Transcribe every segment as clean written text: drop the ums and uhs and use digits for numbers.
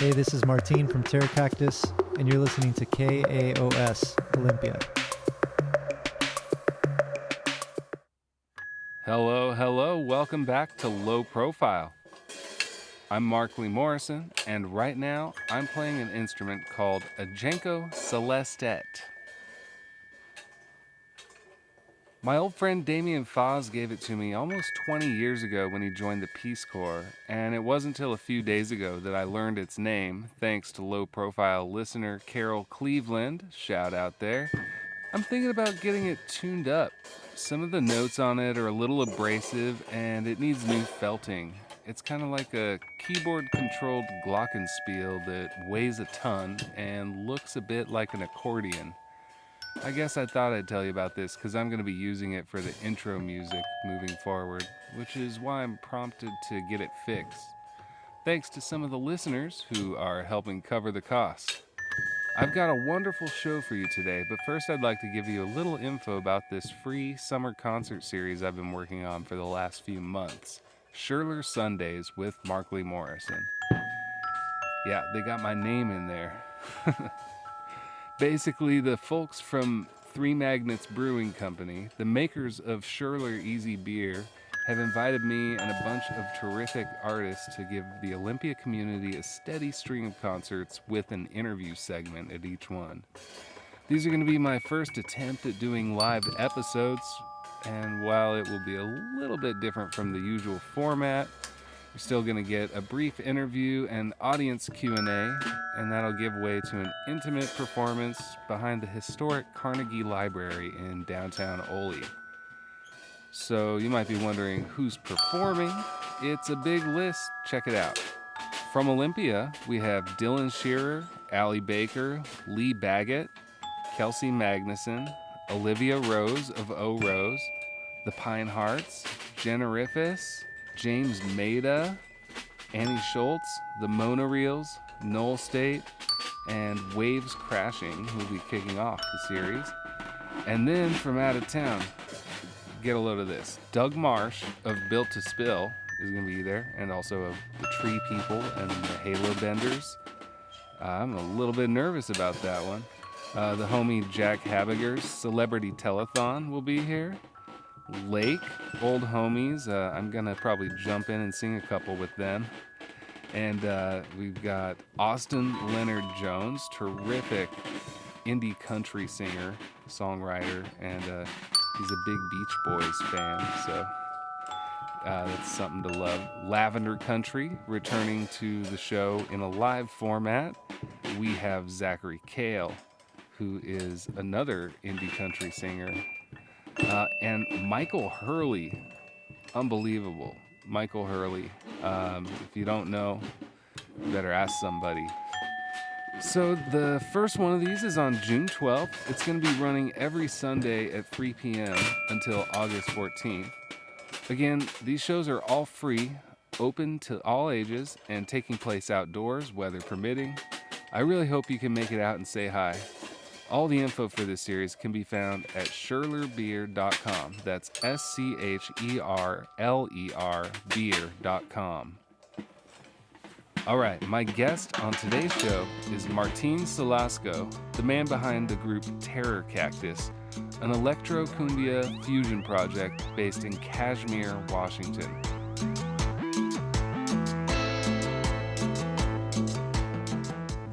Hey, this is Martine from Cactus, and you're listening to KAOS Olympia. Hello, welcome back to Low Profile. I'm Markley Morrison, and right now I'm playing an instrument called a Jenko Celestet. My old friend Damien Foz gave it to me almost 20 years ago when he joined the Peace Corps, and it wasn't until a few days ago that I learned its name, thanks to Low Profile listener Carol Cleveland, shout out there. I'm thinking about getting it tuned up. Some of the notes on it are a little abrasive and it needs new felting. It's kind of like a keyboard-controlled glockenspiel that weighs a ton and looks a bit like an accordion. I guess I thought I'd tell you about this because I'm going to be using it for the intro music moving forward, which is why I'm prompted to get it fixed. Thanks to some of the listeners who are helping cover the cost. I've got a wonderful show for you today, but first I'd like to give you a little info about this free summer concert series I've been working on for the last few months. Schurler Sundays with Markley Morrison. Yeah, they got my name in there. Basically, the folks from Three Magnets Brewing Company, the makers of Schurler Easy Beer, have invited me and a bunch of terrific artists to give the Olympia community a steady string of concerts with an interview segment at each one. These are going to be my first attempt at doing live episodes, and while it will be a little bit different from the usual format, you're still going to get a brief interview and audience Q&A, and that'll give way to an intimate performance behind the historic Carnegie Library in downtown Ole. So you might be wondering who's performing. It's a big list. Check it out. From Olympia, we have Dylan Shearer, Allie Baker, Lee Baggett, Kelsey Magnuson, Olivia Rose of O Rose, the Pine Hearts, Jenna Riffis, James Maida, Annie Schultz, the Monoreels, Noel State, and Waves Crashing, who will be kicking off the series. And then from out of town, get a load of this. Doug Marsh of Built to Spill is going to be there, and also of the Tree People and the Halo Benders. I'm a little bit nervous about that one. The homie Jack Habiger's Celebrity Telethon will be here. Lake, old homies. I'm going to probably jump in and sing a couple with them. And we've got Austin Leonard Jones, terrific indie country singer, songwriter, and he's a big Beach Boys fan, so that's something to love. Lavender Country, returning to the show in a live format. We have Zachary Cale, who is another indie country singer. And Michael Hurley, unbelievable. Michael Hurley. If you don't know, you better ask somebody. So the first one of these is on June 12th. It's going to be running every Sunday at 3 p.m. until August 14th. Again, these shows are all free, open to all ages, and taking place outdoors, weather permitting. I really hope you can make it out and say hi. All the info for this series can be found at schurlerbeer.com. That's SCHERLER beer.com. All right, my guest on today's show is Martine Salasco, the man behind the group Terror Cactus, an electro-cumbia fusion project based in Kashmir, Washington.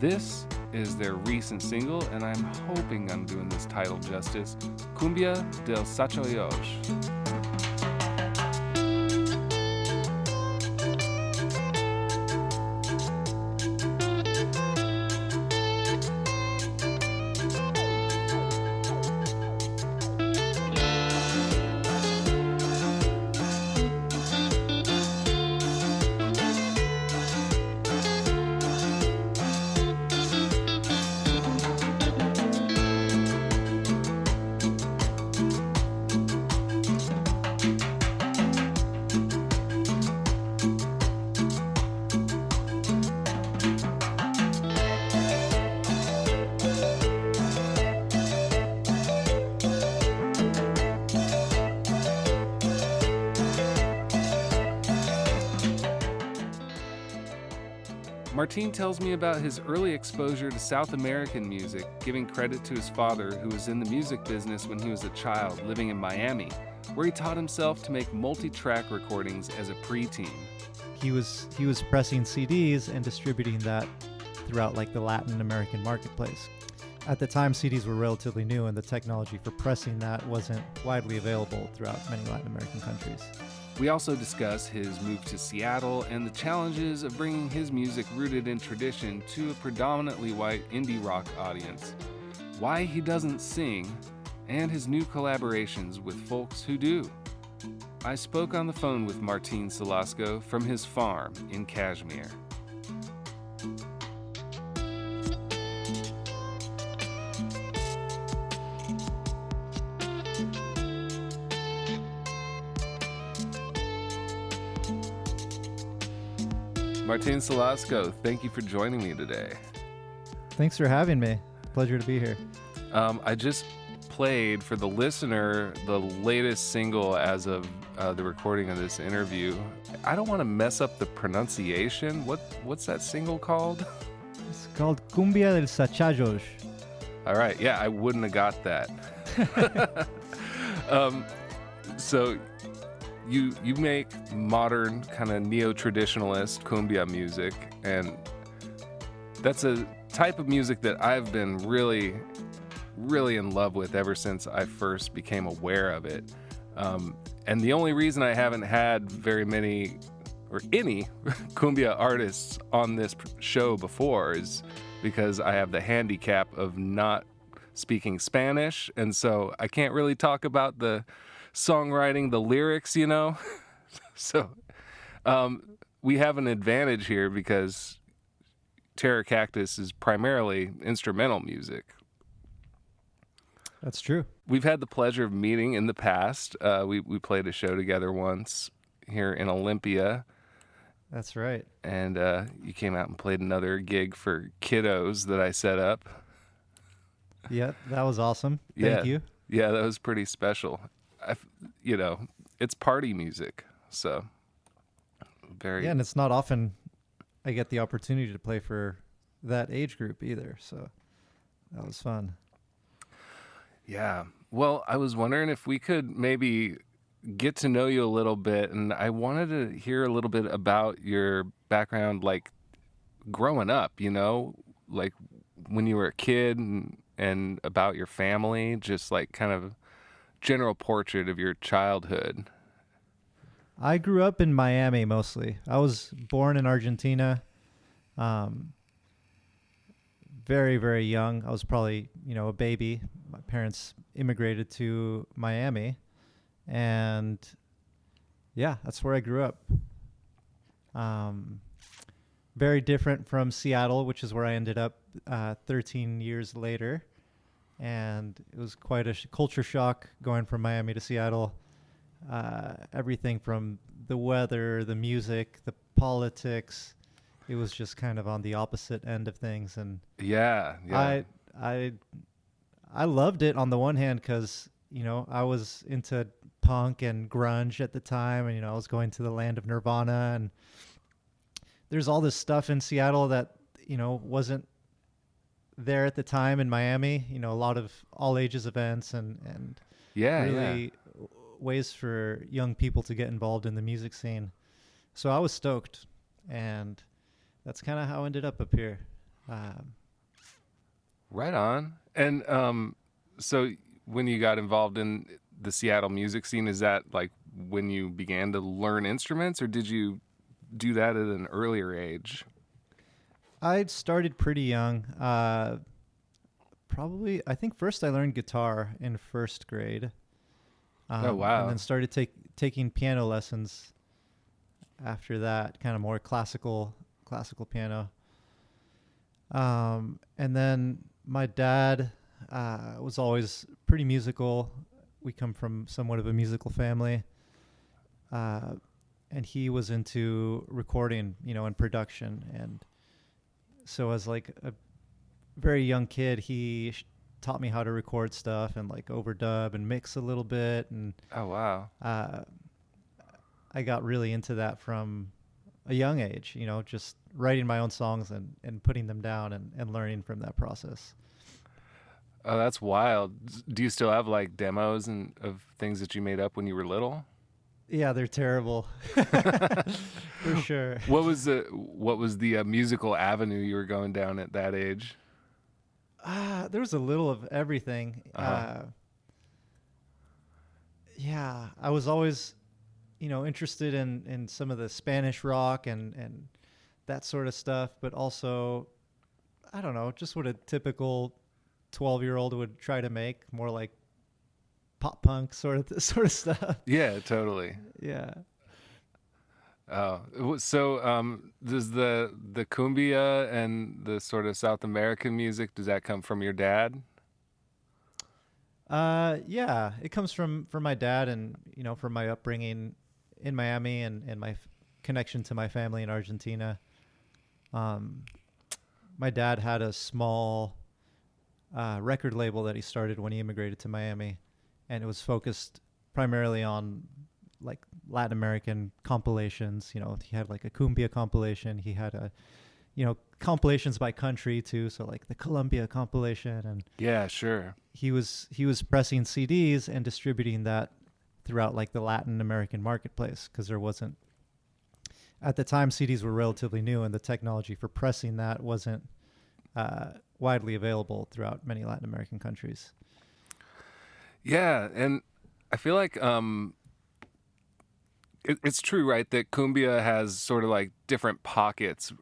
This is their recent single, and I'm hoping I'm doing this title justice, Cumbia del Sachoyosh. Martin tells me about his early exposure to South American music, giving credit to his father, who was in the music business when he was a child, living in Miami, where he taught himself to make multi-track recordings as a preteen. He was pressing CDs and distributing that throughout like the Latin American marketplace. At the time, CDs were relatively new, and the technology for pressing that wasn't widely available throughout many Latin American countries. We also discuss his move to Seattle and the challenges of bringing his music rooted in tradition to a predominantly white indie rock audience, why he doesn't sing, and his new collaborations with folks who do. I spoke on the phone with Martin Salasco from his farm in Kashmir. Martin Salasco, thank you for joining me today. Thanks for having me. Pleasure to be here. I just played for the listener the latest single as of the recording of this interview. I don't want to mess up the pronunciation. What's that single called? It's called Cumbia del Sachajos. All right, yeah, I wouldn't have got that. So you make modern kind of neo-traditionalist cumbia music, and that's a type of music that I've been really in love with ever since I first became aware of it. And the only reason I haven't had very many or any cumbia artists on this show before is because I have the handicap of not speaking Spanish, and so I can't really talk about the songwriting, the lyrics, you know. So we have an advantage here because Terror Cactus is primarily instrumental music. That's true. We've had the pleasure of meeting in the past. We played a show together once here in Olympia. That's right. And you came out and played another gig for kiddos that I set up. Yeah, that was awesome. Thank you. Yeah, that was pretty special. It's party music, so very. Yeah, and it's not often I get the opportunity to play for that age group either, so that was fun. Yeah. Well, I was wondering if we could maybe get to know you a little bit, and I wanted to hear a little bit about your background, like growing up, like when you were a kid and about your family, just like kind of general portrait of your childhood. I grew up in Miami mostly. I was born in Argentina, very, very young. I was probably, a baby. My parents immigrated to Miami, and yeah, that's where I grew up. Very different from Seattle, which is where I ended up 13 years later. And it was quite a culture shock going from Miami to Seattle. Everything from the weather, the music, the politics, it was just kind of on the opposite end of things. And yeah. I loved it on the one hand because, I was into punk and grunge at the time, and, I was going to the land of Nirvana, and there's all this stuff in Seattle that, wasn't there at the time in Miami, a lot of all ages events and really ways for young people to get involved in the music scene. So I was stoked, and that's kind of how I ended up here. Right on. And so when you got involved in the Seattle music scene, is that like when you began to learn instruments, or did you do that at an earlier age? I started pretty young. I think first I learned guitar in first grade. Oh, wow. And then started taking piano lessons after that, kind of more classical piano. And then my dad was always pretty musical. We come from somewhat of a musical family. And he was into recording, and production. And so as like a very young kid, he taught me how to record stuff and like overdub and mix a little bit. And oh, wow. I got really into that from a young age, just writing my own songs and putting them down and learning from that process. Oh, that's wild. Do you still have like demos and of things that you made up when you were little? Yeah, they're terrible. For sure. What was the musical avenue you were going down at that age? There was a little of everything. Uh-huh. Yeah, I was always, interested in some of the Spanish rock and that sort of stuff, but also, I don't know, just what a typical 12-year-old would try to make, more like pop punk sort of stuff. Yeah, totally. Yeah. So does the cumbia and the sort of South American music, does that come from your dad? Yeah, it comes from my dad and from my upbringing in Miami and my connection to my family in Argentina. Um, my dad had a small record label that he started when he immigrated to Miami, and it was focused primarily on like Latin American compilations. He had like a cumbia compilation. He had compilations by country too. So like the Colombia compilation, and Yeah, sure. he was pressing CDs and distributing that throughout like the Latin American marketplace, because there wasn't, at the time, CDs were relatively new and the technology for pressing that wasn't widely available throughout many Latin American countries. Yeah, and I feel like it's true, right? That cumbia has sort of like different pockets,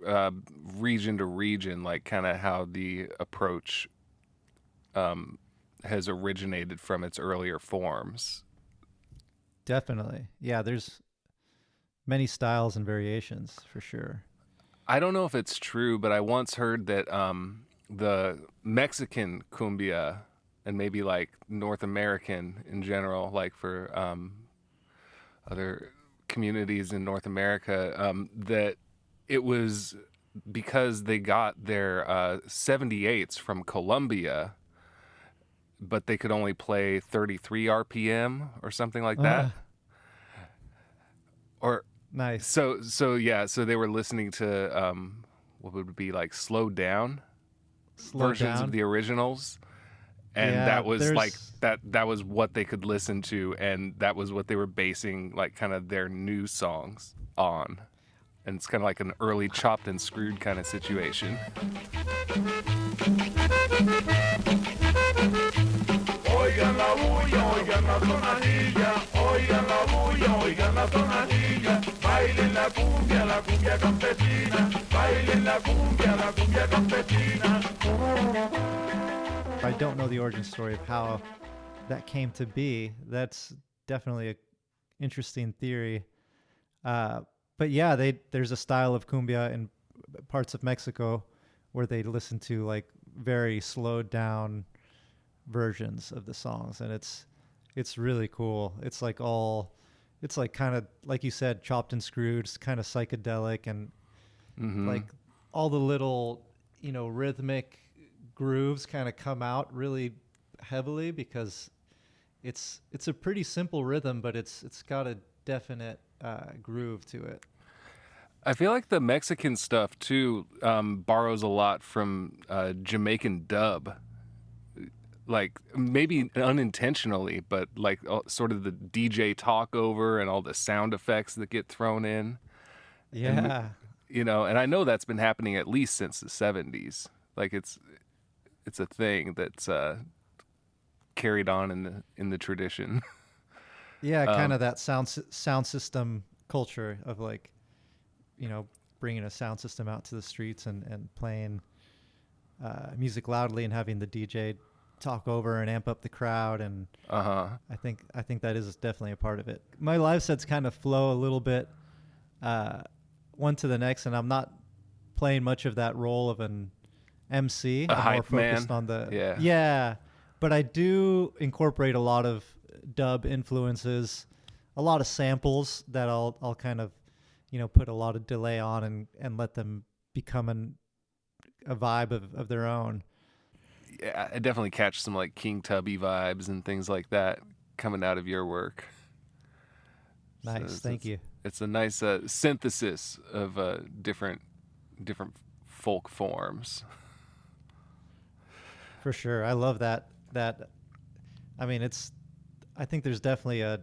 region to region, like kind of how the approach has originated from its earlier forms. Definitely. Yeah, there's many styles and variations for sure. I don't know if it's true, but I once heard that the Mexican cumbia and maybe like North American in general, like for other communities in North America, that it was because they got their 78s from Colombia, but they could only play 33 RPM or something like that. Uh, Or nice. so yeah, so they were listening to what would be like slowed down Slow versions of down. the originals, and Yeah, that was like there's that was what they could listen to, and that was what they were basing like kind of their new songs on. And it's kind of like an early chopped and screwed kind of situation. Oigan la bulla, oigan la tonadilla, oigan la bulla, oigan la tonadilla, bailen la cumbia campesina, bailen la cumbia campesina. I don't know the origin story of how that came to be. That's definitely a interesting theory. But yeah, there's a style of cumbia in parts of Mexico where they listen to like very slowed down versions of the songs, and it's really cool. It's like kind of like you said, chopped and screwed. It's kind of psychedelic, and Mm-hmm. like all the little rhythmic grooves kind of come out really heavily, because it's a pretty simple rhythm, but it's got a definite groove to it. I feel like the Mexican stuff too borrows a lot from Jamaican dub, like maybe unintentionally, but like sort of the DJ talk over and all the sound effects that get thrown in, and Yeah. and I know that's been happening at least since the '70s. Like it's a thing that's carried on in the tradition. Yeah, kind um, of that sound system culture of like, you know, bringing a sound system out to the streets and playing music loudly and having the DJ talk over and amp up the crowd. And uh-huh. I think that is definitely a part of it. My live sets kind of flow a little bit one to the next, and I'm not playing much of that role of an MC. A I'm more hype focused man. on the Yeah. yeah, but I do incorporate a lot of dub influences, a lot of samples that I'll kind of put a lot of delay on and let them become a vibe of their own. Yeah, I definitely catch some like King Tubby vibes and things like that coming out of your work. Nice. Thank you. It's a nice synthesis of different folk forms. For sure. I love that. I mean, I think there's definitely a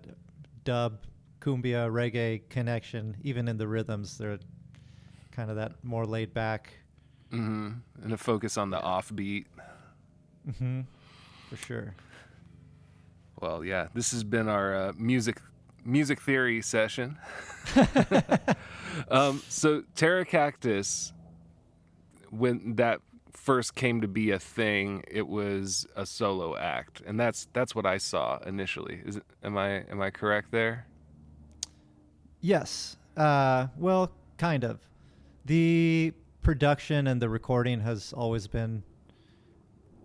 dub, cumbia, reggae connection, even in the rhythms. They're kind of that more laid back. Mm-hmm. And a focus on the offbeat. Mm-hmm. For sure. Well, yeah, this has been our music theory session. So Terra Cactus, when that first came to be a thing, it was a solo act, and that's what I saw initially. Am I correct there? Yes. Well, kind of. The production and the recording has always been,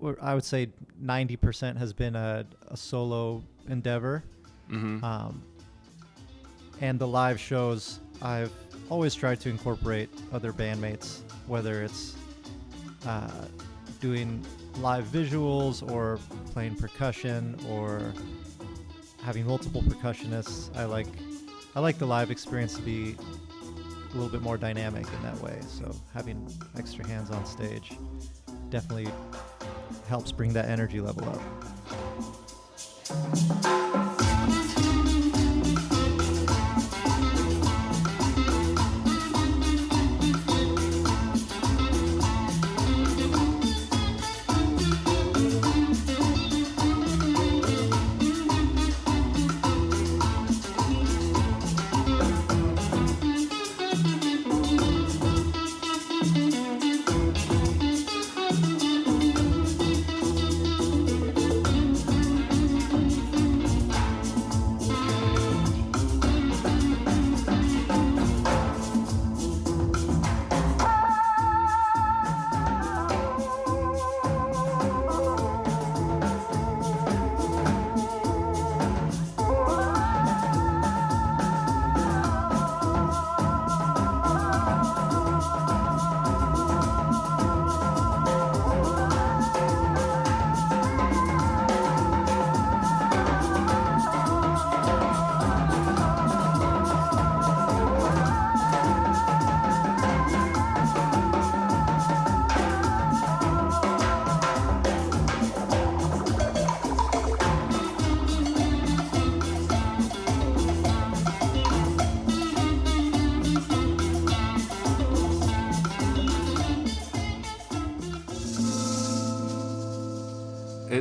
or I would say 90% has been a solo endeavor. Mm-hmm. And the live shows, I've always tried to incorporate other bandmates, whether it's doing live visuals or playing percussion or having multiple percussionists. I like the live experience to be a little bit more dynamic in that way. So having extra hands on stage definitely helps bring that energy level up.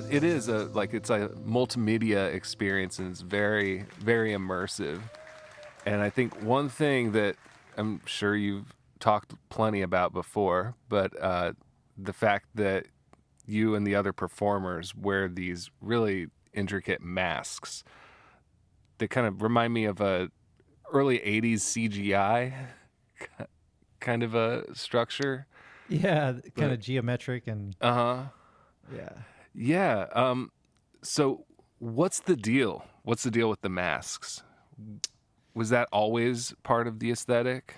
It is it's a multimedia experience, and it's very, very immersive. And I think one thing that I'm sure you've talked plenty about before, but the fact that you and the other performers wear these really intricate masks that kind of remind me of a early 80s CGI kind of a structure. Yeah, kind of geometric and Uh-huh. yeah. Yeah. So what's the deal? What's the deal with the masks? Was that always part of the aesthetic?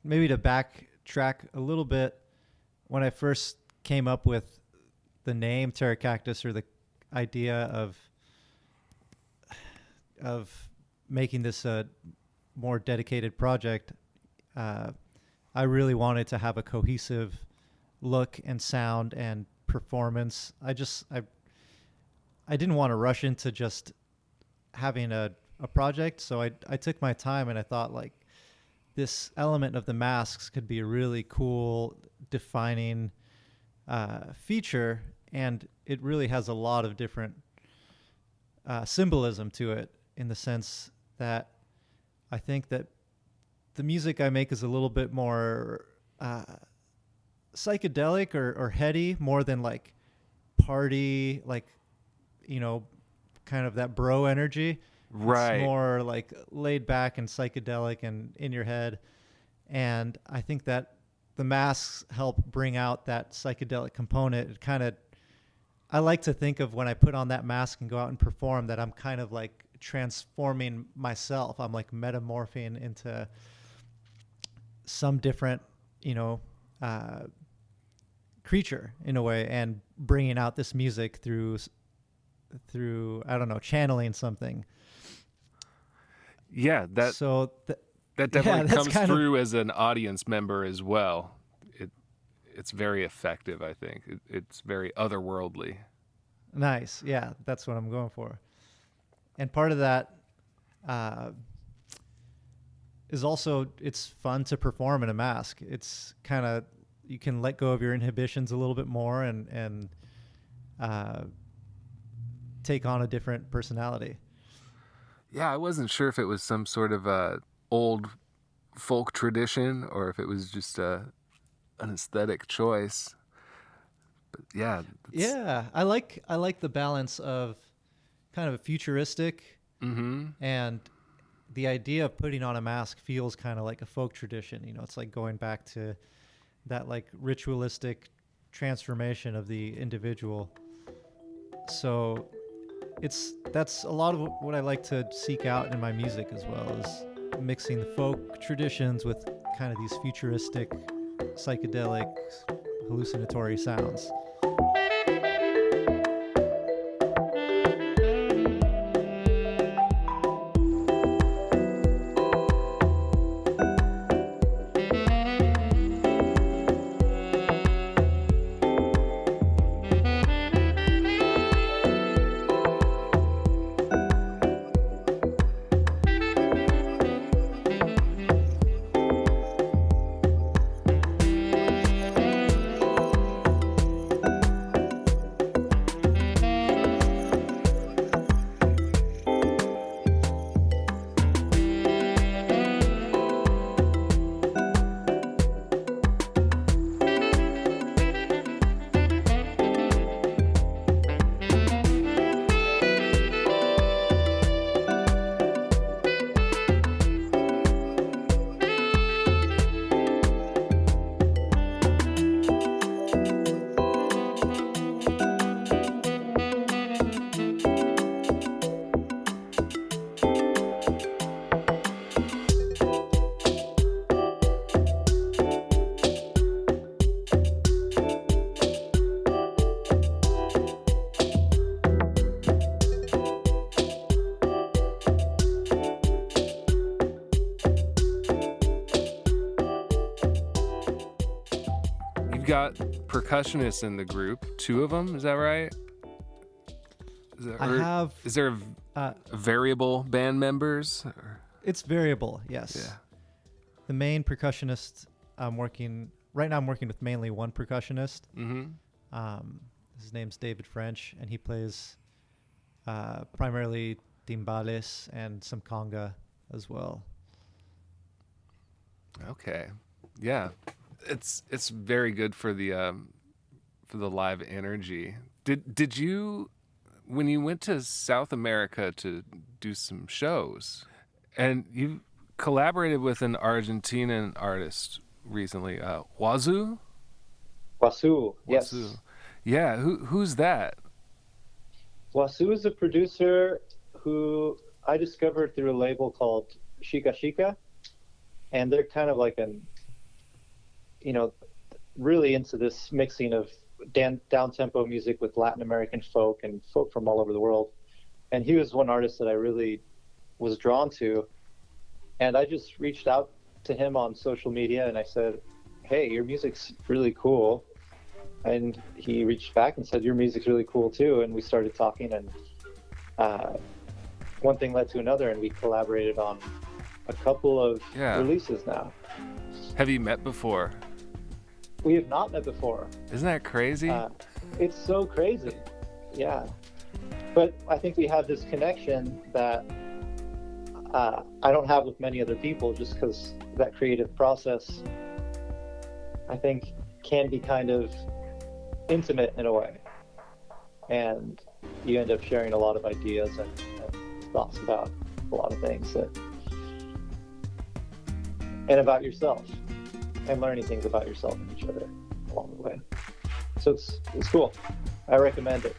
Maybe to backtrack a little bit, when I first came up with the name Terra Cactus, or the idea of making this a more dedicated project, I really wanted to have a cohesive look and sound and performance. I didn't want to rush into just having a project, so I took my time, and I thought, like, this element of the masks could be a really cool defining feature, and it really has a lot of different symbolism to it, in the sense that I think that the music I make is a little bit more psychedelic or heady, more than like party, like, kind of that bro energy. Right. It's more like laid back and psychedelic and in your head. And I think that the masks help bring out that psychedelic component. I like to think of when I put on that mask and go out and perform, that I'm kind of like transforming myself. I'm like metamorphing into some different, creature in a way, and bringing out this music through I don't know, channeling something. Yeah, So that definitely that's comes kind of through as an audience member as well. It's very effective, I think. It's very otherworldly. nice. Yeah, that's what I'm going for. And part of that uh, is also it's fun to perform in a mask. It's kind of you can let go of your inhibitions a little bit more and uh, take on a different personality. Yeah, I wasn't sure if it was some sort of a old folk tradition or if it was just an aesthetic choice. But yeah, Yeah, I like the balance of kind of a futuristic mm-hmm. and the idea of putting on a mask feels kind of like a folk tradition. You know, it's like going back to that like ritualistic transformation of the individual. So that's a lot of what I like to seek out in my music as well, is mixing the folk traditions with kind of these futuristic, psychedelic, hallucinatory sounds. You've got percussionists in the group, 2 of them, is that right? Is there variable band members? Or? It's variable, yes. Yeah. The main percussionist right now I'm working with mainly one percussionist. Mm-hmm. His name's David French, and he plays primarily timbales and some conga as well. Okay. Yeah. It's very good for the live energy. Did you, when you went to South America to do some shows, and you collaborated with an Argentinian artist recently, Wazoo? Wasu, yes. Wazoo. Yeah, who's that? Wasu is a producer who I discovered through a label called Shika Shika, and they're kind of like really into this mixing of down-tempo music with Latin American folk and folk from all over the world. And he was one artist that I really was drawn to. And I just reached out to him on social media and I said, hey, your music's really cool. And he reached back and said, your music's really cool too. And we started talking, and one thing led to another, and we collaborated on a couple of releases now. Have you met before? We have not met before. Isn't that crazy? It's so crazy. Yeah. But I think we have this connection that I don't have with many other people, just because that creative process, I think, can be kind of intimate in a way. And you end up sharing a lot of ideas and thoughts about a lot of things and about yourself, and learning things about yourself and each other along the way. So it's cool. I recommend it.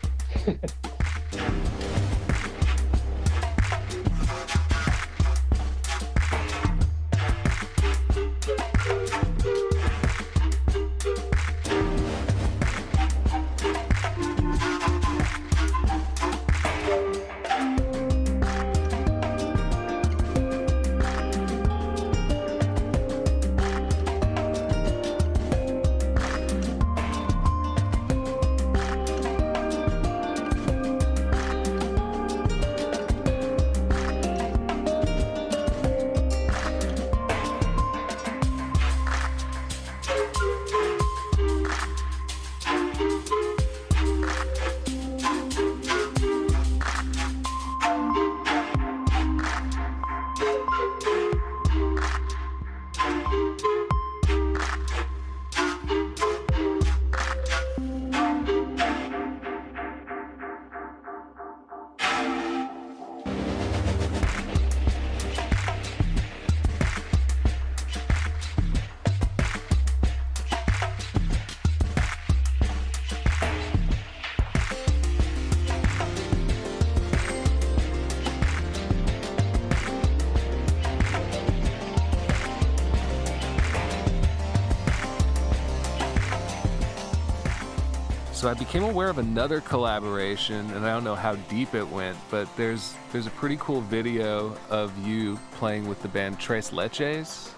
So I became aware of another collaboration, and I don't know how deep it went, but there's a pretty cool video of you playing with the band Tres Leches.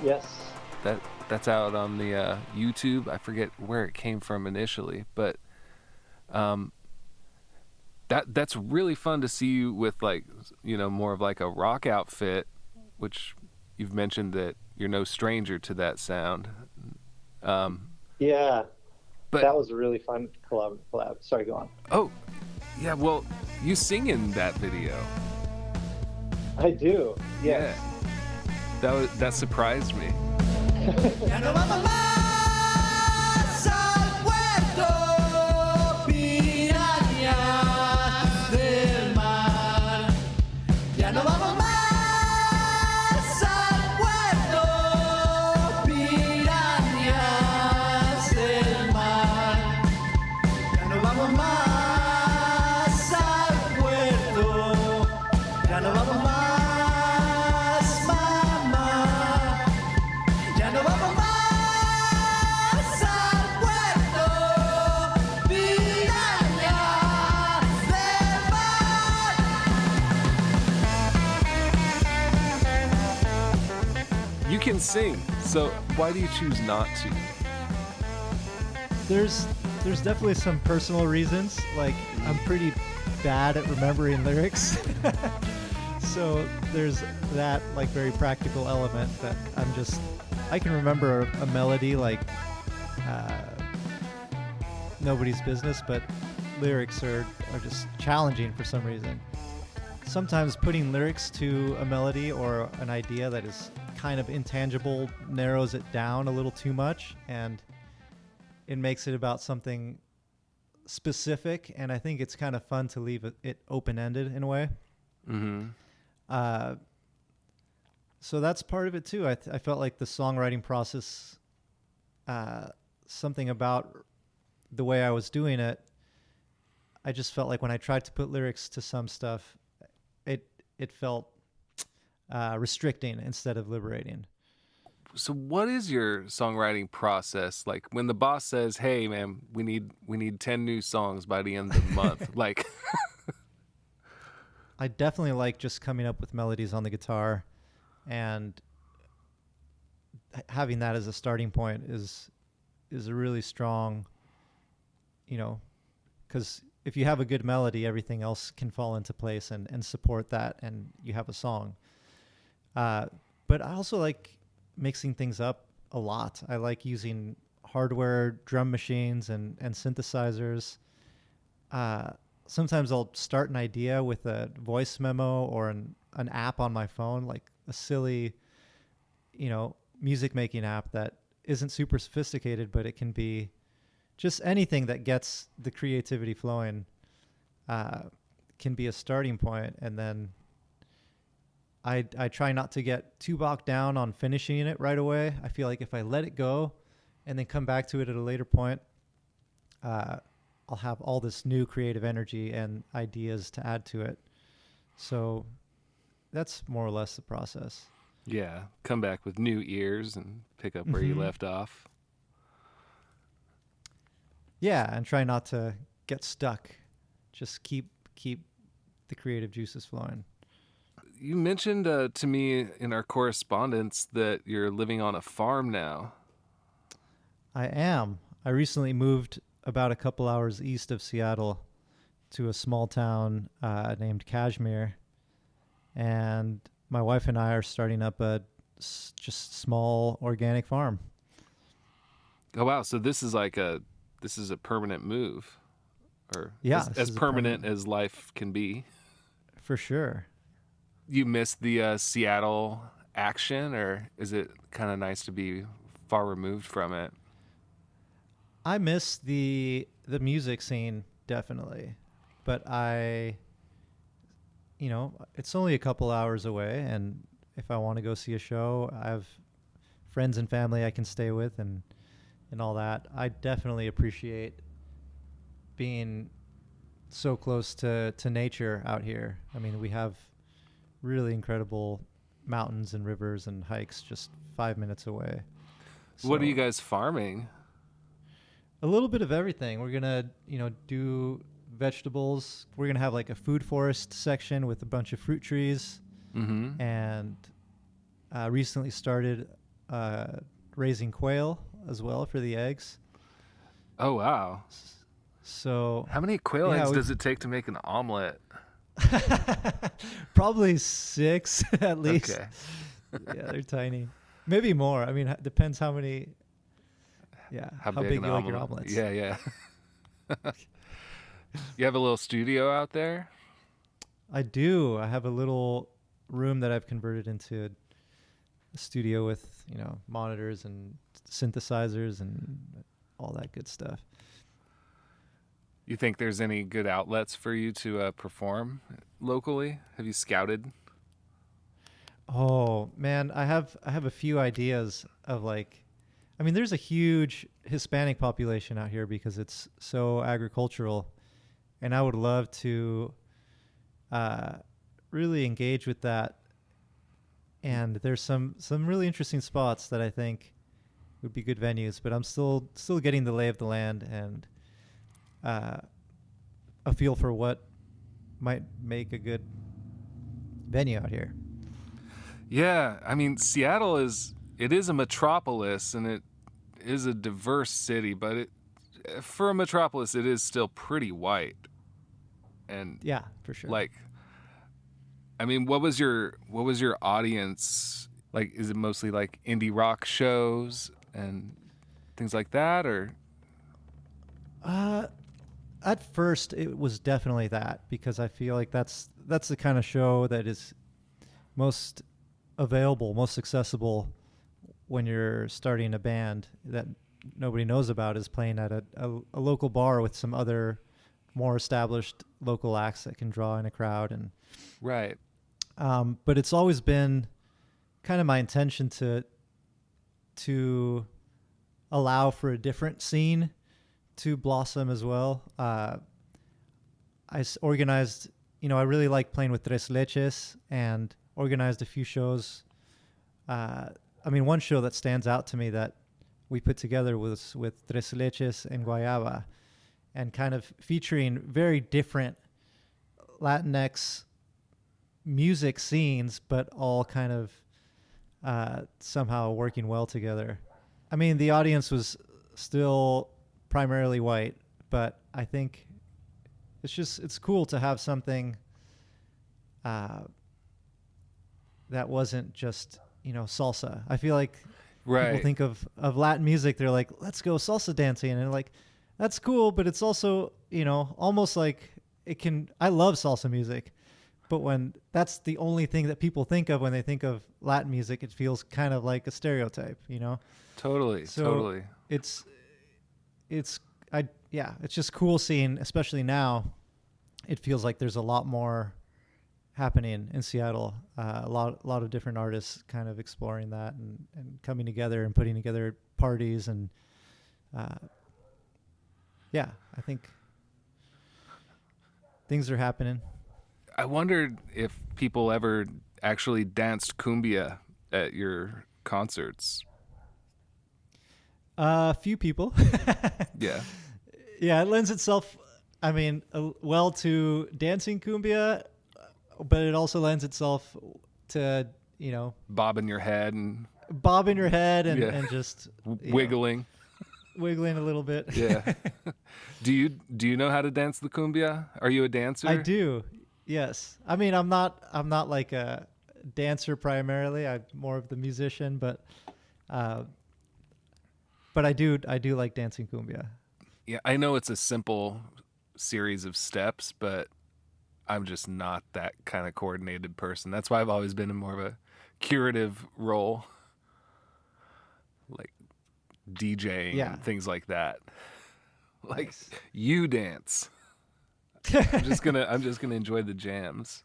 Yes. That's out on the YouTube. I forget where it came from initially, but that's really fun to see you with, like, you know, more of like a rock outfit, which you've mentioned that you're no stranger to that sound. Yeah. But That was a really fun collab. Sorry, go on. oh, yeah. Well, you sing in that video. I do. Yes. Yeah. That surprised me. Ya no vamos más al puerto, pirañas del mar. Ya no vamos más al puerto, pirañas del mar. Ya no vamos más al puerto, ya no vamos más. You can sing, so why do you choose not to? There's definitely some personal reasons. Like, I'm pretty bad at remembering lyrics. So there's that, like, very practical element that I can remember a melody like nobody's business, but lyrics are just challenging for some reason. Sometimes putting lyrics to a melody or an idea that is kind of intangible narrows it down a little too much, and it makes it about something specific, and I think it's kind of fun to leave it open-ended in a way. Mm-hmm. So that's part of it too. I felt like the songwriting process, something about the way I was doing it, I just felt like when I tried to put lyrics to some stuff, it felt restricting instead of liberating. So what is your songwriting process like when the boss says, "Hey man, we need 10 new songs by the end of the month?" Like I definitely like just coming up with melodies on the guitar, and having that as a starting point is a really strong, you know, because if you have a good melody, everything else can fall into place and support that, and you have a song. But I also like mixing things up a lot. I like using hardware, drum machines, and synthesizers. Sometimes I'll start an idea with a voice memo or an app on my phone, like a silly, you know, music making app that isn't super sophisticated, but it can be just anything that gets the creativity flowing, can be a starting point. And then I try not to get too bogged down on finishing it right away. I feel like if I let it go and then come back to it at a later point, I'll have all this new creative energy and ideas to add to it. So that's more or less the process. yeah, come back with new ears and pick up where you left off. Yeah, and try not to get stuck. Just keep the creative juices flowing. You mentioned to me in our correspondence that you're living on a farm now. I am. I recently moved about a couple hours east of Seattle to a small town named Kashmir, and my wife and I are starting up a just small organic farm. Oh wow! So this is a permanent move, or Yeah, as permanent as life can be. For sure. You miss the Seattle action, or is it kind of nice to be far removed from it? I miss the music scene, definitely. But it's only a couple hours away, and if I want to go see a show, I have friends and family I can stay with and all that. I definitely appreciate being so close to nature out here. I mean, we have really incredible mountains and rivers and hikes just 5 minutes away. What are So you guys farming? A little bit of everything. We're gonna, do vegetables. We're gonna have like a food forest section with a bunch of fruit trees, Mm-hmm. and recently started raising quail as well for the eggs. Oh wow! So How many quail Yeah, eggs we- does it take to make an omelet? probably 6 at least. Okay. Yeah, they're tiny. Maybe more. I mean, depends how many. Yeah, how big an you like your omelet? omelets. Yeah, yeah. You have a little studio out there? I do. I have a little room that I've converted into a studio with, monitors and synthesizers and all that good stuff. You think there's any good outlets for you to perform locally? Have you scouted? Oh, man, I have a few ideas of like, I mean, there's a huge Hispanic population out here because it's so agricultural, and I would love to really engage with that. And there's some really interesting spots that I think would be good venues, but I'm still getting the lay of the land and a feel for what might make a good venue out here. Yeah, I mean, Seattle is a metropolis and it is a diverse city, but for a metropolis it is still pretty white. And Yeah, for sure. like, I mean, what was your audience like? Is it mostly like indie rock shows and things like that, or? At first, it was definitely that because I feel like that's the kind of show that is most available, most accessible when you're starting a band that nobody knows about, is playing at a local bar with some other more established local acts that can draw in a crowd. And Right. but it's always been kind of my intention to allow for a different scene to blossom as well. Organized, I really like playing with Tres Leches and organized a few shows. I mean, one show that stands out to me that we put together was with Tres Leches and Guayaba, and kind of featuring very different Latinx music scenes, but all kind of somehow working well together. I mean, the audience was still primarily white, but I think it's cool to have something that wasn't just, salsa. I feel like Right. people think of Latin music, they're like, let's go salsa dancing, and like, that's cool, but it's also, almost like I love salsa music, but when that's the only thing that people think of when they think of Latin music, it feels kind of like a stereotype, Totally. So totally. it's just cool seeing, especially now, it feels like there's a lot more happening in Seattle. A lot of different artists kind of exploring that and coming together and putting together parties and I think things are happening. I wondered if people ever actually danced cumbia at your concerts. A few people. Yeah. Yeah, it lends itself, I mean, well to dancing cumbia, but it also lends itself to, Bobbing your head and bobbing your head and, Yeah. and just wiggling. wiggling a little bit. Yeah. Do you know how to dance the cumbia? Are you a dancer? I do. Yes. I mean, I'm not like a dancer primarily. I'm more of the musician, but I do like dancing cumbia. Yeah, I know it's a simple series of steps, but I'm just not that kind of coordinated person. That's why I've always been in more of a curative role, like DJing Yeah. and things like that. Like Nice. you dance. I'm just gonna enjoy the jams.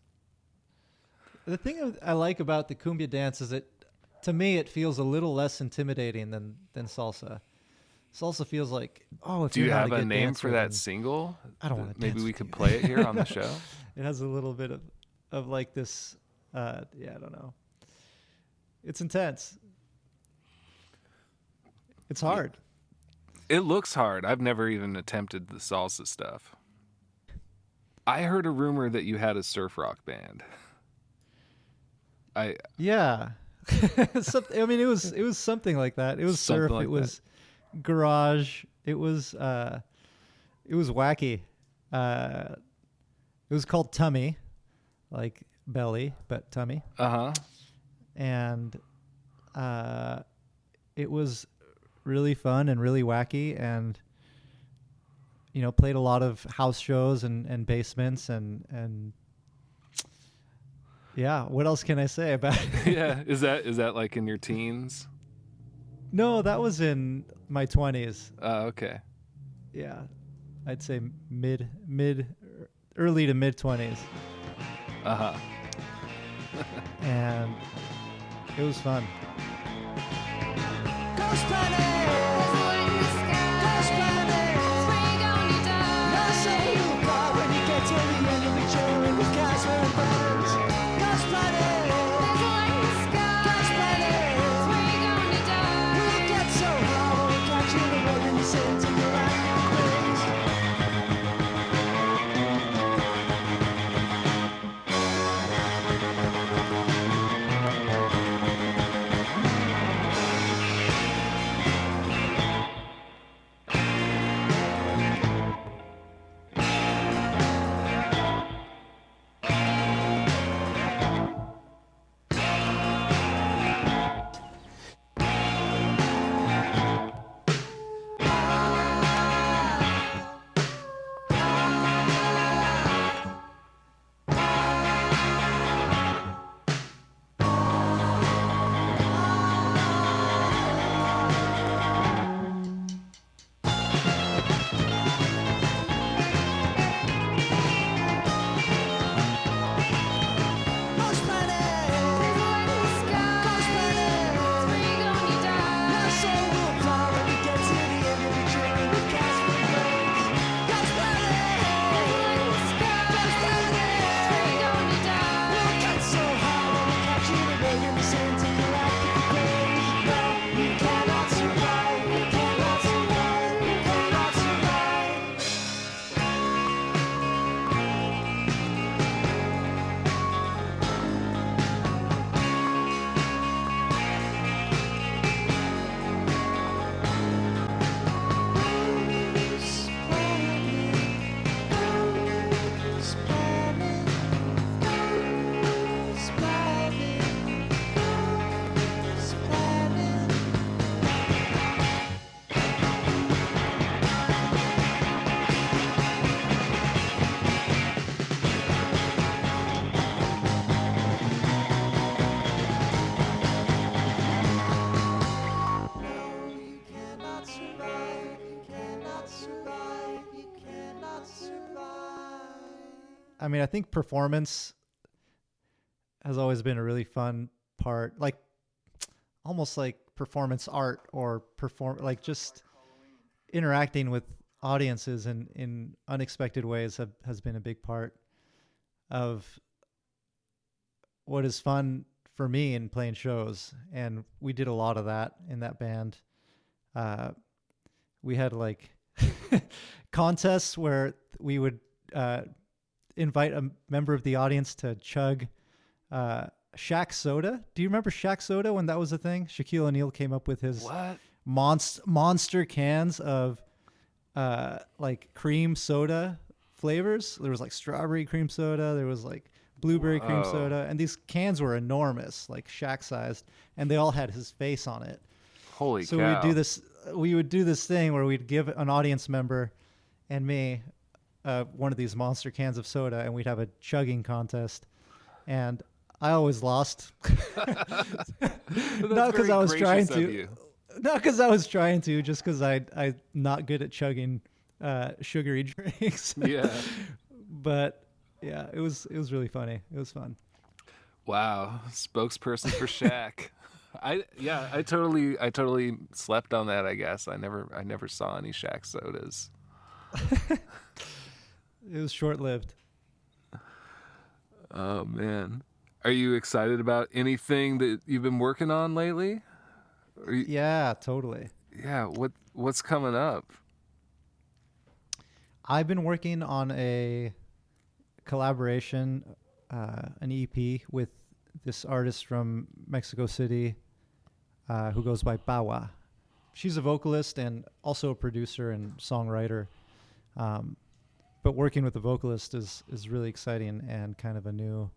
The thing I like about the cumbia dance is that, to me, it feels a little less intimidating than salsa. Salsa feels like, if Do you're you not have a good name dancer, for that then single? I don't want to. Maybe we could play it here on the show. It has a little bit of like this. I don't know. It's intense. It's hard. It looks hard. I've never even attempted the salsa stuff. I heard a rumor that you had a surf rock band. I Yeah. I mean, it was something like that. It was Something surf. like It was garage. It was wacky. It was called Tummy, like belly, but tummy. Uh-huh. And it was really fun and really wacky, and played a lot of house shows and basements and yeah. What else can I say about it? Yeah. Is that like in your teens? No, that was in my 20s. Okay. Yeah, I'd say early to mid 20s, Uh-huh. and it was fun. Ghost planet, ghost planet. Not so far when you get to the end of the journey with gas and birds. Ghost planet, ghost planet. We'll get so high we'll catch you the way you sing to your active brains. Ghost planet, ghost planet. Not so far when you get to the end of the journey with gas and birds. Ghost planet, ghost planet. We'll get so high when we catch you the way you sing to your active brains. No, you cannot survive. You cannot survive. You cannot survive. I mean, I think performance has always been a really fun part, like almost like performance art or like just interacting with audiences in unexpected ways has been a big part of what is fun for me in playing shows. And we did a lot of that in that band. We had like contests where we would invite a member of the audience to chug Shaq soda. Do you remember Shaq soda when that was a thing? Shaquille O'Neal came up with his What? monster cans of like cream soda flavors. There was like strawberry cream soda. There was like blueberry cream Whoa. soda. And these cans were enormous, like Shaq sized. And they all had his face on it. Holy So cow. we would do this thing where we'd give an audience member and me one of these monster cans of soda, and we'd have a chugging contest. And I always lost. Not because I was trying to. Not because I was trying to, just because I'm not good at chugging sugary drinks. Yeah. But yeah, it was really funny. It was fun. Wow. Spokesperson for Shaq. I totally slept on that, I guess. I never saw any Shaq sodas. It was short-lived. Oh man. Are you excited about anything that you've been working on lately? Yeah, totally. Yeah, what's coming up? I've been working on a collaboration, an EP with this artist from Mexico City who goes by Bawa. She's a vocalist and also a producer and songwriter. But working with the vocalist is really exciting and kind of a new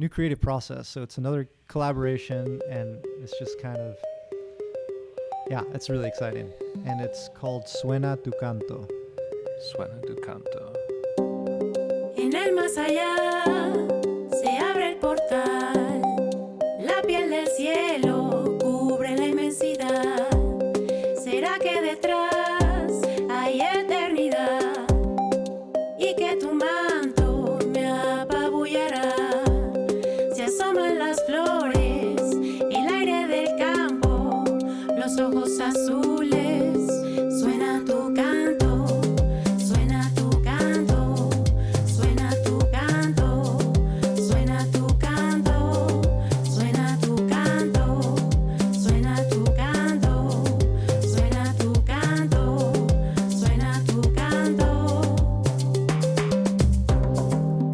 creative process. So it's another collaboration, and it's just kind of, yeah, it's really exciting. And it's called Suena tu Canto. Suena tu canto. En el más allá se abre el portal, la piel del cielo cubre la inmensidad. ¿Será que detrás hay eternidad y que tu manto me apabullará? Se asoman las flores, el aire del campo, los ojos azules, suena tu canto. Suena tu canto, suena tu canto, suena tu canto, suena tu canto, suena tu canto, suena tu canto, suena tu canto.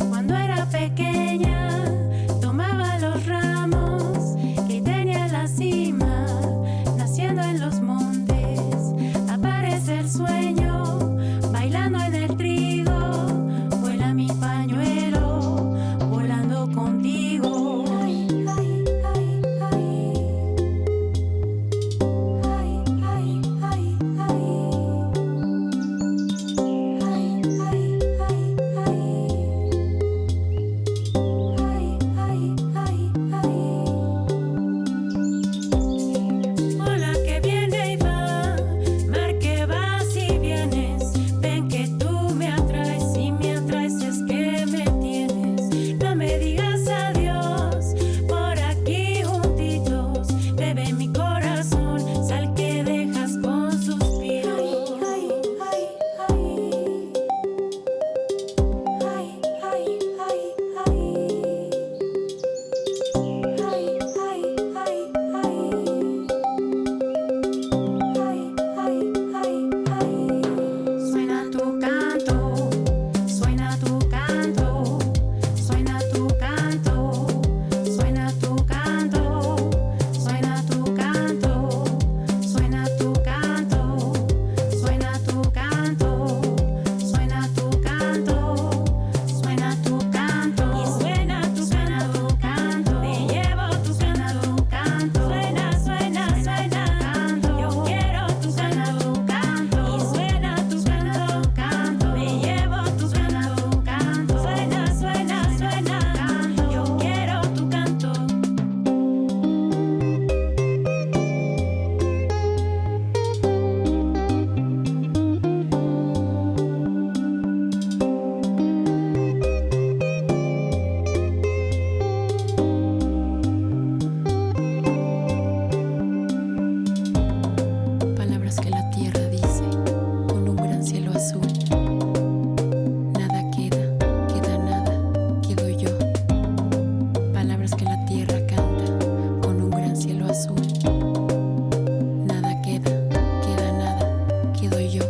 Cuando era pequeña, tomaba los ramos que tenía en la cima, naciendo en los montes, aparece el sueño. Bailando en el trigo, vuela mi pañuelo, volando contigo. Ay, ay, ay, ay. Ay, ay, ay, ay. Ay, ay, ay, ay. Ay, ay, ay, ay. Hola que viene y va, mar que vas y vienes. Ven que tú me atraes y me atraes es que me tienes. No me digas adiós, por aquí juntitos. Bebe mi corazón, sal que dejas con suspiros. Ay, ay, ay, ay. Ay, ay, ay, ay. Ay, ay, ay, ay. Ay, ay, ay, ay. Suena tu canto, suena tu canto, suena tu canto, suena tu canto, suena tu canto, suena tu canto, suena tu canto, suena tu canto, suena tu canto, y suena tu canto, me llevo tu canto, suena, suena, suena canto, yo quiero tu canto, y suena tu canto, me llevo tu canto, suena, suena, suena canto, yo quiero tu canto. Palabras que la tierra dice con un gran cielo azul. Nada queda, queda nada, quedo yo. Palabras que la tierra canta con un gran cielo azul. Nada queda, queda nada, quedo yo.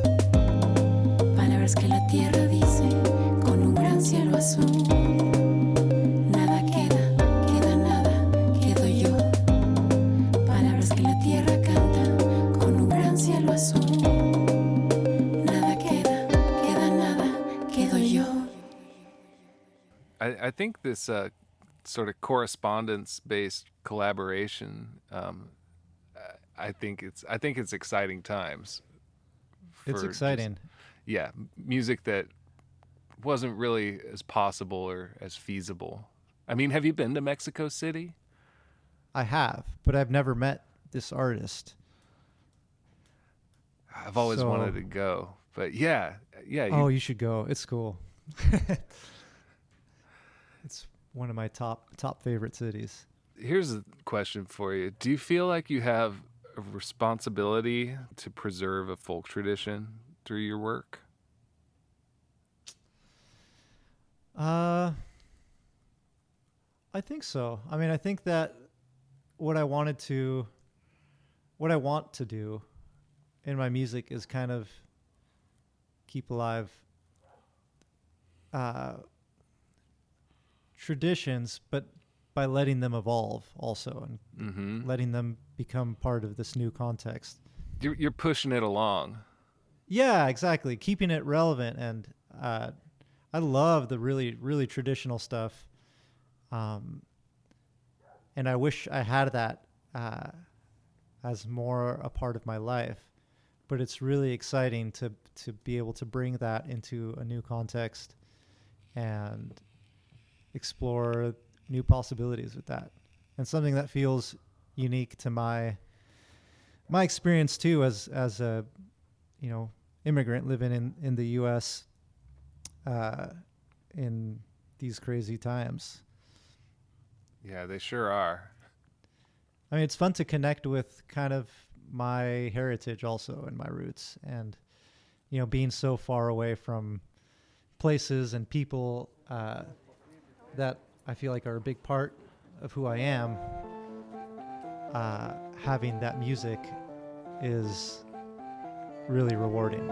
Palabras que la tierra dice con un gran cielo azul. Nada queda, queda nada, quedo yo. Palabras que la tierra canta con un gran cielo azul. Nada queda, queda nada, quedo yo. I think this sort of correspondence-based collaboration. I think it's exciting times. It's for exciting. yeah, music that wasn't really as possible or as feasible. I mean, have you been to Mexico City? I have, but I've never met this artist. I've always So- wanted to go, but yeah. Oh, you should go. It's cool. It's one of my top favorite cities. Here's a question for you. Do you feel like you have a responsibility to preserve a folk tradition through your work? I think so. I mean, I think that what I want to do in my music is kind of keep alive traditions, but by letting them evolve also, and letting them become part of this new context. You're pushing it along. Yeah, exactly. Keeping it relevant. And I love the really, really traditional stuff. And I wish I had that as more a part of my life. But it's really exciting to be able to bring that into a new context and explore new possibilities with that. And something that feels unique to my experience too, as a immigrant living in the U.S. In these crazy times. Yeah, they sure are. I mean, it's fun to connect with kind of my heritage also and my roots, and being so far away from places and people that I feel like are a big part of who I am. Having that music is really rewarding.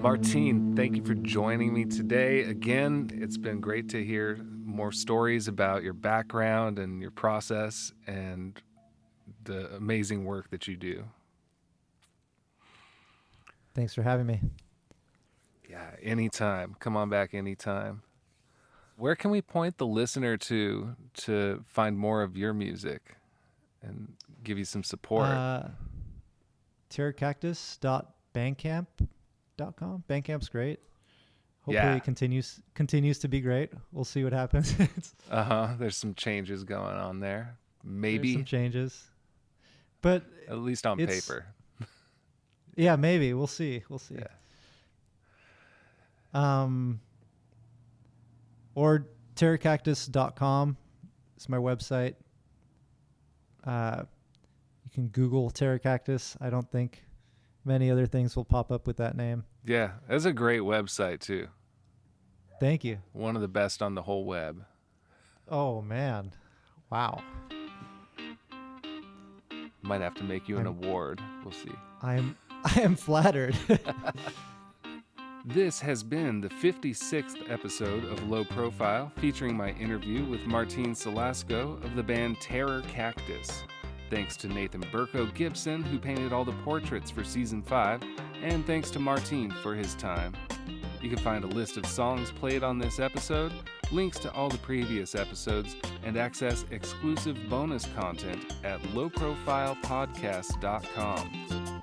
Martine, thank you for joining me today. Again, it's been great to hear more stories about your background and your process and the amazing work that you do. Thanks for having me. Yeah, anytime. Come on back anytime. Where can we point the listener to find more of your music and give you some support? Cactus.bandcamp.com. Bandcamp's great. Hopefully Yeah. it continues to be great. We'll see what happens. There's some changes going on there. There's Maybe some changes, but at least on it's- paper. Yeah, maybe. We'll see. We'll see. Yeah. Or terracactus.com is my website. You can Google Terracactus. I don't think many other things will pop up with that name. Yeah, that's a great website too. Thank you. One of the best on the whole web. Oh, man. Wow. Might have to make you an award. We'll see. I am flattered. This has been the 56th episode of Low Profile, featuring my interview with Martine Salasco of the band Terror Cactus. Thanks to Nathan Burko Gibson, who painted all the portraits for Season 5, and thanks to Martine for his time. You can find a list of songs played on this episode, links to all the previous episodes, and access exclusive bonus content at lowprofilepodcast.com.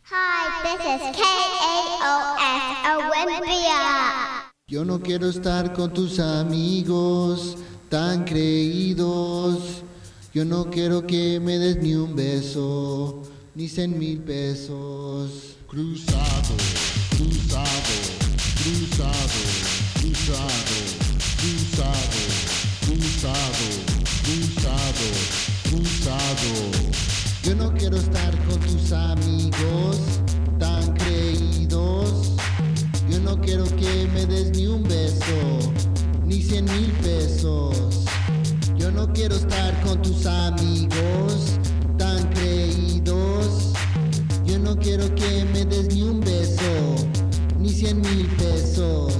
Hi, this is KAOS Olympia. Yo no quiero estar con tus amigos tan creídos. Yo no quiero que me des ni un beso, ni 100,000 pesos. Cruzado, cruzado, cruzado, cruzado, cruzado, cruzado, cruzado, cruzado. Yo no quiero estar con tus amigos tan creídos. Yo no quiero que me des ni un beso, ni 100,000 pesos. Yo no quiero estar con tus amigos tan creídos. Yo no quiero que me des ni un beso, ni 100,000 pesos.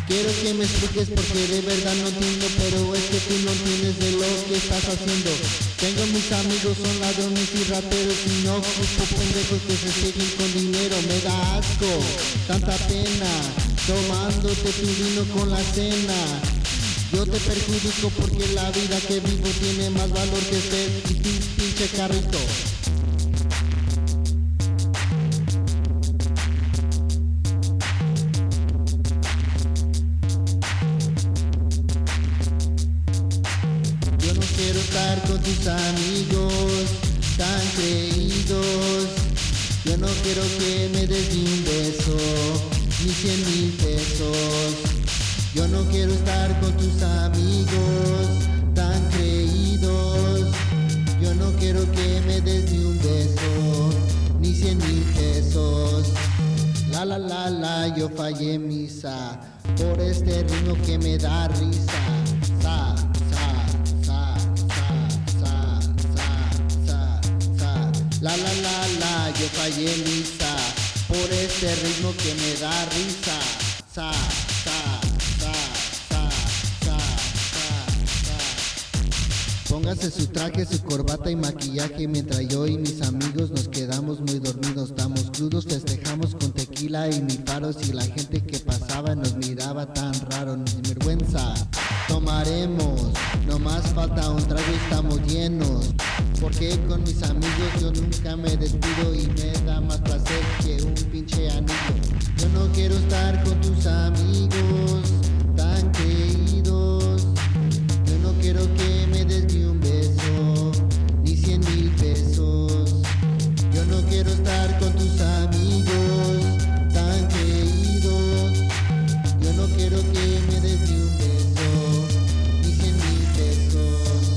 Quiero que me expliques porque de verdad no entiendo, pero es que tú no entiendes de lo que estás haciendo. Tengo mis amigos, son ladrones y rateros y no ocupo pendejos que se siguen con dinero. Me da asco, tanta pena, tomándote tu vino con la cena. Yo te perjudico porque la vida que vivo tiene más valor que ser y tu pinche carrito. Yo no quiero estar con tus amigos tan creídos. Yo no quiero que me des ni un beso, ni 100,000 pesos. Yo no quiero estar con tus amigos tan creídos. Yo no no quiero que me des ni un beso, ni 100,000 pesos. La, yo fallé en misa por este ritmo que me da risa. Sa, sa, sa, sa, sa, sa, sa. La, yo fallé en misa por este ritmo que me da risa. Sa, sa, sa, sa, sa, sa, sa. Póngase su traje, su corbata y maquillaje mientras yo y mis amigos nos quedamos muy dormidos. Estamos crudos, festejamos con tequila y mil faros y la gente que pasaba nos miraba tan raro, sin vergüenza. Tomaremos, no más falta un trago y estamos llenos. Porque con mis amigos yo nunca me despido y me da más placer que un pinche anillo. Yo no quiero estar con tus amigos tan creídos. Yo no quiero que me des ni un beso, ni 100,000 pesos. Yo no quiero estar con tus amigos tan creídos. Yo no quiero que me des ni un beso, ni 100,000 pesos.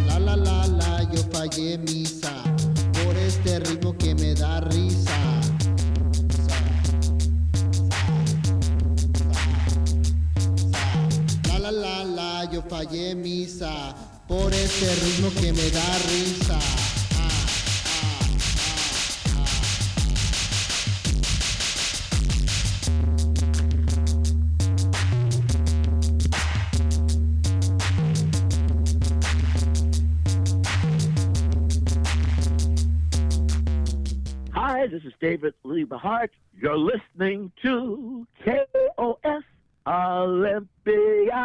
La, yo fallé misa por este ritmo que me da risa. La, yo fallé misa por este ritmo que me da risa. Hi, this is David Liebehart. You're listening to KOS Olympia.